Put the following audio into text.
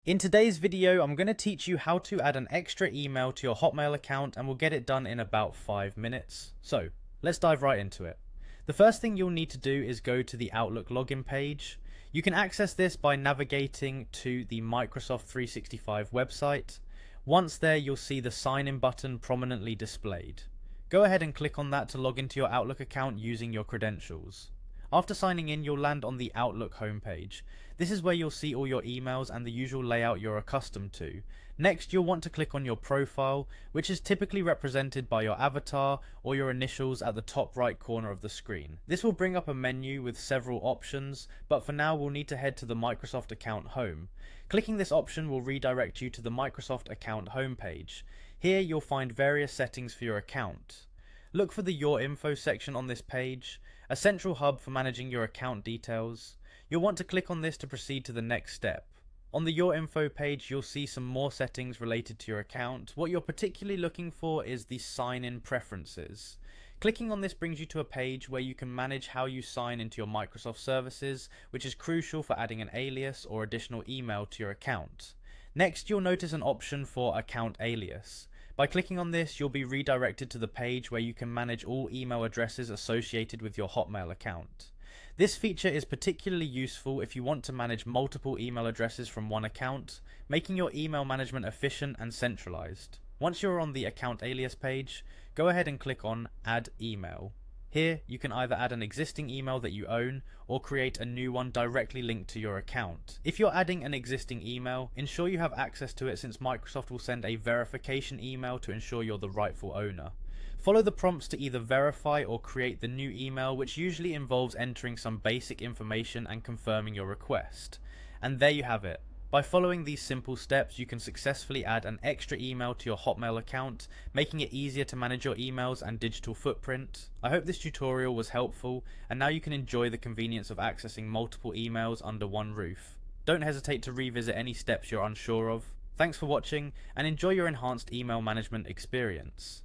In today's video, I'm going to teach you how to add an extra email to your Hotmail account, and we'll get it done in about 5 minutes. So, let's dive right into it. The first thing you'll need to do is go to the Outlook login page. You can access this by navigating to the Microsoft 365 website. Once there, you'll see the sign in button prominently displayed. Go ahead and click on that to log into your Outlook account using your credentials. After signing in, you'll land on the Outlook homepage. This is where you'll see all your emails and the usual layout you're accustomed to. Next, you'll want to click on your profile, which is typically represented by your avatar or your initials at the top right corner of the screen. This will bring up a menu with several options, but for now we'll need to head to the Microsoft account home. Clicking this option will redirect you to the Microsoft account homepage. Here you'll find various settings for your account. Look for the Your Info section on this page, a central hub for managing your account details. You'll want to click on this to proceed to the next step. On the Your Info page, you'll see some more settings related to your account. What you're particularly looking for is the sign-in preferences. Clicking on this brings you to a page where you can manage how you sign into your Microsoft services, which is crucial for adding an alias or additional email to your account. Next, you'll notice an option for Account Alias. By clicking on this, you'll be redirected to the page where you can manage all email addresses associated with your Hotmail account. This feature is particularly useful if you want to manage multiple email addresses from one account, making your email management efficient and centralized. Once you're on the Account Alias page, go ahead and click on Add Email. Here, you can either add an existing email that you own or create a new one directly linked to your account. If you're adding an existing email, ensure you have access to it, since Microsoft will send a verification email to ensure you're the rightful owner. Follow the prompts to either verify or create the new email, which usually involves entering some basic information and confirming your request. And there you have it. By following these simple steps, you can successfully add an extra email to your Hotmail account, making it easier to manage your emails and digital footprint. I hope this tutorial was helpful, and now you can enjoy the convenience of accessing multiple emails under one roof. Don't hesitate to revisit any steps you're unsure of. Thanks for watching, and enjoy your enhanced email management experience.